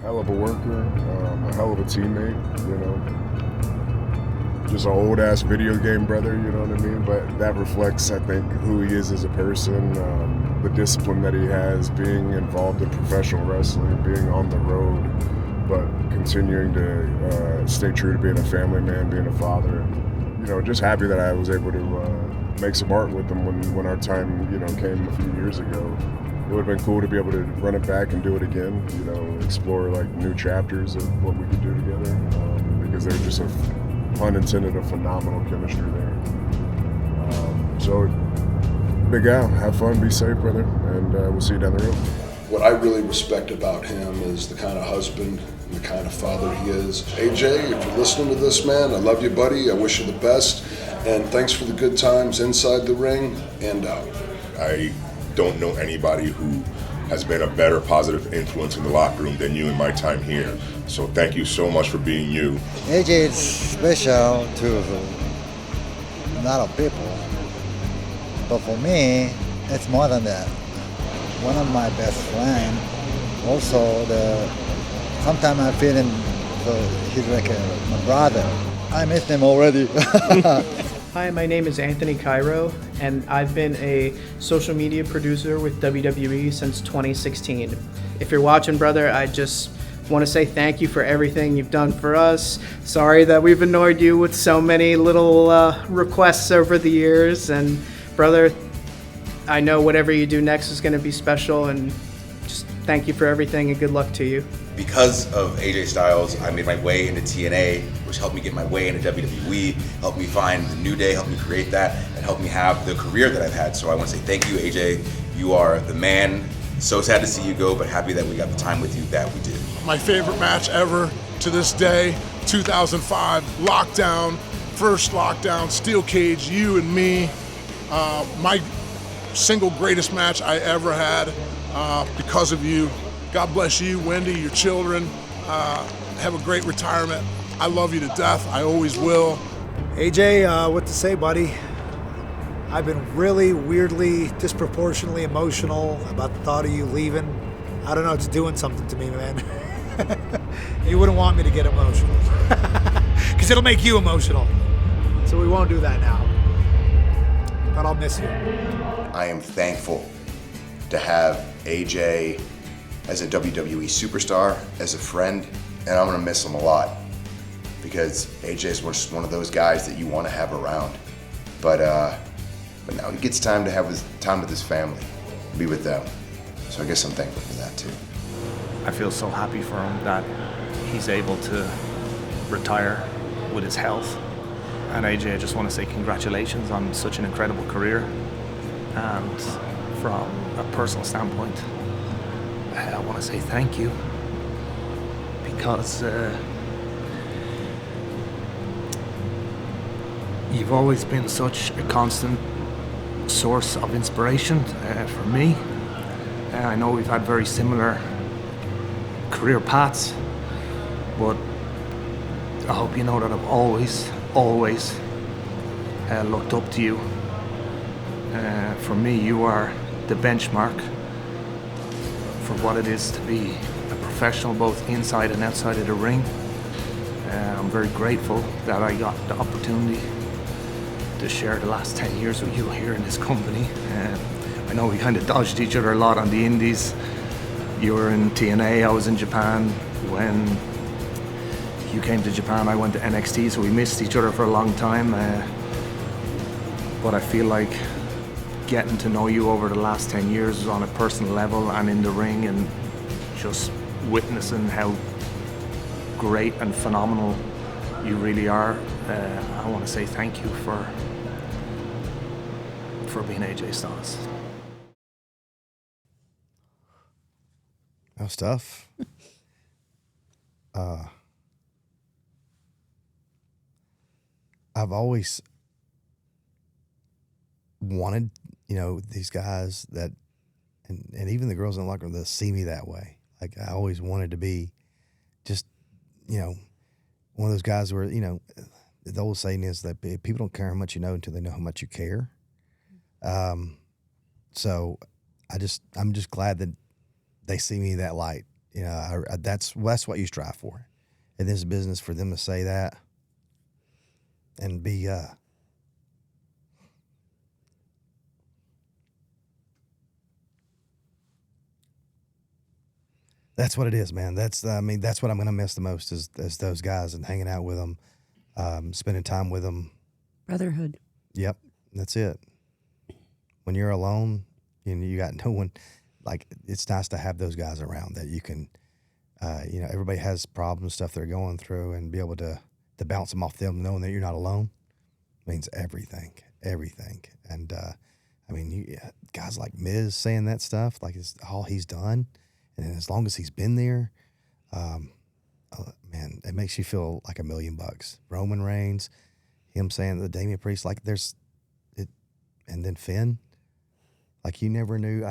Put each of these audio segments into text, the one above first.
Hell of a worker, a hell of a teammate, you know. Just an old ass video game brother, you know what I mean? But that reflects, I think, who he is as a person, the discipline that he has, being involved in professional wrestling, being on the road, but continuing to stay true to being a family man, being a father. And, you know, just happy that I was able to make some art with him when our time, you know, came a few years ago. It would have been cool to be able to run it back and do it again, you know, explore like new chapters of what we could do together, because they're just pun intended, a phenomenal chemistry there. So, Big Al, have fun, be safe, brother, and we'll see you down the road. What I really respect about him is the kind of husband and the kind of father he is. AJ, if you're listening to this, man, I love you, buddy. I wish you the best. And thanks for the good times inside the ring and out. I don't know anybody who has been a better positive influence in the locker room than you in my time here. So thank you so much for being you. AJ is special to a lot of people, but for me, it's more than that. One of my best friends. Also, sometimes I feel him, so he's like my brother. I missed him already. Hi, my name is Anthony Cairo, and I've been a social media producer with WWE since 2016. If you're watching, brother, I just want to say thank you for everything you've done for us. Sorry that we've annoyed you with so many little requests over the years, and brother, I know whatever you do next is going to be special, and just thank you for everything and good luck to you. Because of AJ Styles, I made my way into TNA, which helped me get my way into WWE, helped me find the New Day, helped me create that, and helped me have the career that I've had. So I want to say thank you, AJ. You are the man. So sad to see you go, but happy that we got the time with you that we did. My favorite match ever to this day, 2005, Lockdown, first Lockdown, Steel Cage, you and me. My single greatest match I ever had because of you. God bless you, Wendy, your children. Have a great retirement. I love you to death. I always will. AJ, what to say, buddy? I've been really weirdly, disproportionately emotional about the thought of you leaving. I don't know, it's doing something to me, man. You wouldn't want me to get emotional. Because it'll make you emotional. So we won't do that now. But I'll miss you. I am thankful to have AJ as a WWE superstar, as a friend, and I'm gonna miss him a lot because AJ is just one of those guys that you want to have around. But now he gets time to have his time with his family, be with them. So I guess I'm thankful for that too. I feel so happy for him that he's able to retire with his health. And AJ, I just want to say congratulations on such an incredible career. And from a personal standpoint, I want to say thank you because you've always been such a constant source of inspiration for me. I know we've had very similar career paths, but I hope you know that I've always looked up to you. For me, you are the benchmark for what it is to be a professional both inside and outside of the ring. I'm very grateful that I got the opportunity to share the last 10 years with you here in this company. I know we kind of dodged each other a lot on the indies. You were in TNA, I was in Japan. When you came to Japan, I went to NXT, so we missed each other for a long time. But I feel like getting to know you over the last 10 years on a personal level and in the ring and just witnessing how great and phenomenal you really are. I want to say thank you for being AJ Styles. That was tough. I've always wanted, these guys that, and even the girls in the locker room that see me that way. Like I always wanted to be just, one of those guys where, the old saying is that people don't care how much you know until they know how much you care. So I'm just glad that they see me that light, You know, that's what you strive for in this business, for them to say that and be that's what it is, man. That's what I'm going to miss the most is those guys and hanging out with them, spending time with them. Brotherhood. Yep, that's it. When you're alone, you got no one. Like, it's nice to have those guys around that you can, everybody has problems, stuff they're going through, and be able to bounce them off them, knowing that you're not alone, means everything. And guys like Miz saying that stuff, like it's all he's done, and as long as he's been there, man, it makes you feel like $1 million. Roman Reigns, him saying the Damian Priest, like and then Finn, like you never knew.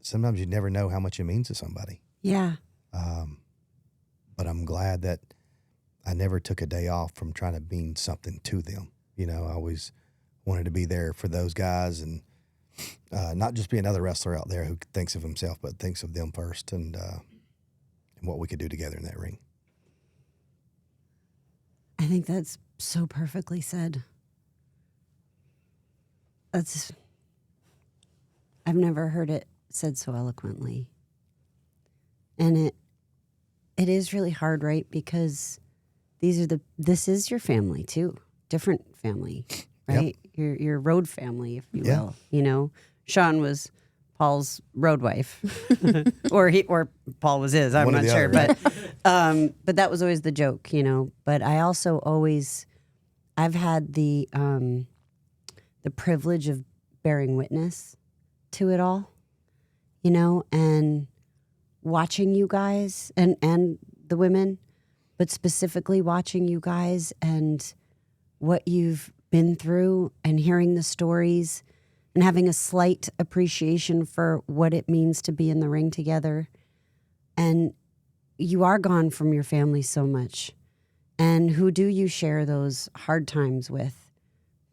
Sometimes you never know how much it means to somebody. Yeah. But I'm glad that I never took a day off from trying to mean something to them. I always wanted to be there for those guys and not just be another wrestler out there who thinks of himself, but thinks of them first and what we could do together in that ring. I think that's so perfectly said. I've never heard it said so eloquently. And it is really hard, right? Because this is your family too. Different family, right? Yep. Your road family, if you will. Sean was Paul's road wife. or Paul was his, I'm not sure. But that was always the joke, But I also I've had the privilege of bearing witness to it all, and watching you guys and the women, but specifically watching you guys and what you've been through and hearing the stories and having a slight appreciation for what it means to be in the ring together. And you are gone from your family so much. And who do you share those hard times with?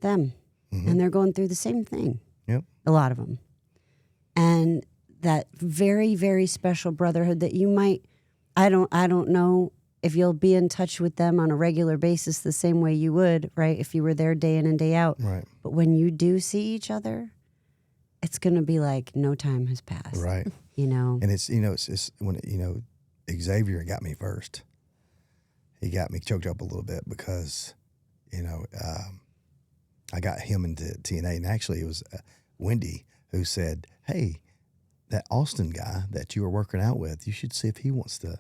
Them. Mm-hmm. And they're going through the same thing. Yep. A lot of them. And that very, very special brotherhood that you might, I don't know if you'll be in touch with them on a regular basis the same way you would, right? If you were there day in and day out. Right. But when you do see each other, it's going to be like no time has passed. Right. And it's when, Xavier got me first. He got me choked up a little bit because, I got him into TNA, and actually it was Wendy who said, "Hey, that Austin guy that you were working out with, you should see if he wants to,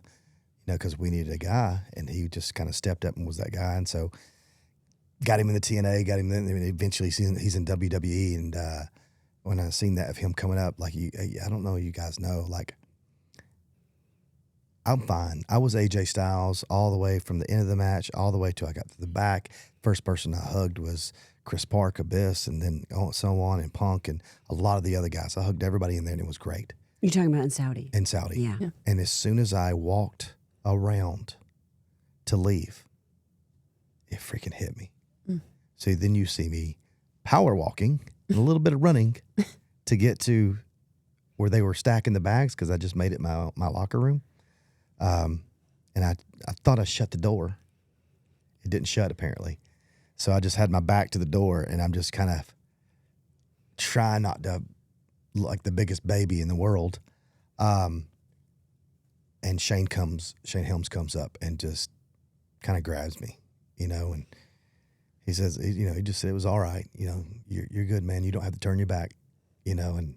because we needed a guy," and he just kind of stepped up and was that guy, and so got him in the TNA, got him in, and eventually he's in WWE, and when I seen that of him coming up, like I don't know, you guys know, like I'm fine. I was AJ Styles all the way from the end of the match all the way till I got to the back. First person I hugged was Chris Park, Abyss, and then so on, and Punk, and a lot of the other guys. I hugged everybody in there, and it was great. You're talking about in Saudi? In Saudi. Yeah. And as soon as I walked around to leave, it freaking hit me. So then you see me power walking and a little bit of running to get to where they were stacking the bags because I just made it my locker room. And I thought I shut the door. It didn't shut, apparently. So I just had my back to the door, and I'm just kind of trying not to look like the biggest baby in the world. And Shane Helms comes up and just kind of grabs me, and he says, he just said it was all right. You're good, man. You don't have to turn your back, and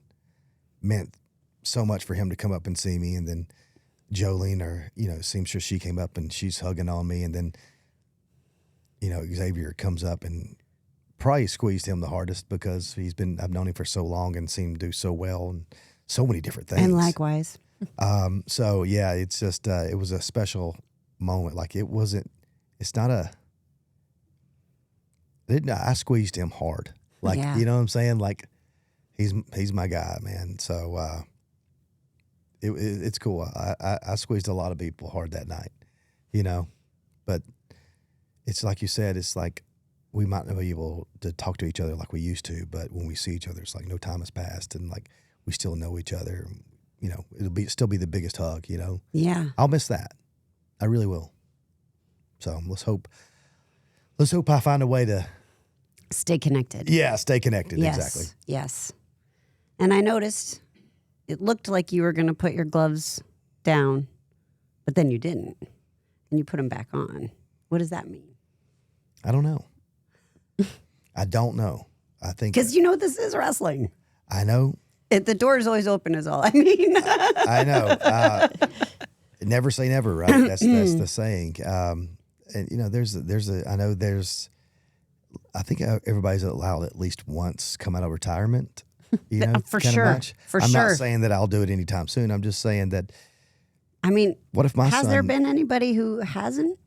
meant so much for him to come up and see me. And then Jolene, seamstress, she came up and she's hugging on me, and then Xavier comes up and probably squeezed him the hardest because I've known him for so long and seen him do so well and so many different things. And likewise. So yeah, it's just, it was a special moment. Like I squeezed him hard. Like, yeah. You know what I'm saying? Like he's my guy, man. So, it's cool. I squeezed a lot of people hard that night, but it's like you said, it's like we might not be able to talk to each other like we used to, but when we see each other, it's like no time has passed and like we still know each other. it'll still be the biggest hug. Yeah. I'll miss that. I really will. So let's hope I find a way to Stay connected. stay connected. Yes. Exactly. Yes. And I noticed it looked like you were going to put your gloves down, but then you didn't. And you put them back on. What does that mean? I don't know. I don't know. I think Because this is wrestling. I know. The door is always open is all I mean. I know. Never say never, right? That's the saying. And I think everybody's allowed at least once come out of retirement. For kind of sure. match. For I'm sure. not saying that I'll do it anytime soon. I'm just saying that. I mean, What if my has son? there been anybody who hasn't?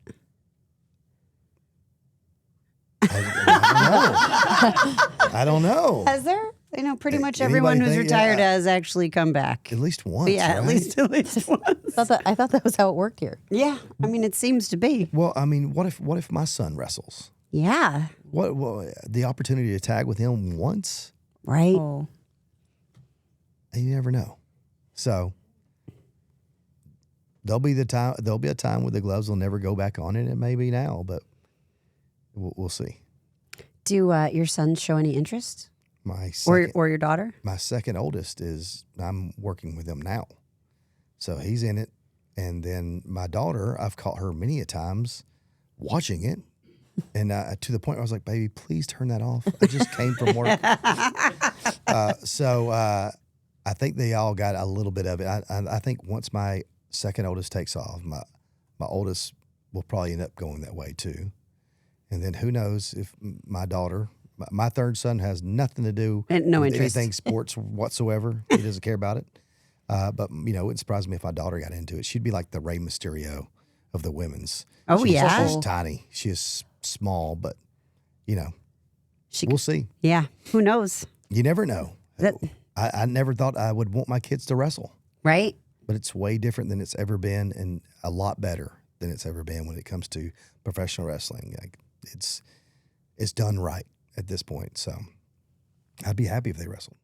I don't know. Has there? Pretty much Anybody everyone who's think- retired yeah. has actually come back. At least once. Yeah, at right? least once. I thought that was how it worked here. Yeah, I mean, it seems to be. Well, I mean, what if my son wrestles? Yeah, What the opportunity to tag with him once? right. Oh. And you never know. So there'll be a time where the gloves will never go back on, and it may be now, but we'll see. Do your sons show any interest, My second, or your daughter? my second oldest I'm working with him now, so he's in it, and then my daughter, I've caught her many a times watching it, and to the point where I was like, "Baby, please turn that off." I just came from work, so I think they all got a little bit of it. I think once my second oldest takes off, my oldest will probably end up going that way too. And then who knows if my daughter, my third son has nothing to do And no with interest. anything sports whatsoever. He doesn't care about it. But it wouldn't surprise me if my daughter got into it. She'd be like the Rey Mysterio of the women's. Oh, yeah? She's tiny. She is small, but She, we'll see. yeah, who knows, You never know. That- I never thought I would want my kids to wrestle, right? but it's way different than it's ever been, and a lot better than it's ever been when it comes to professional wrestling. Like it's done right at this point. So I'd be happy if they wrestled.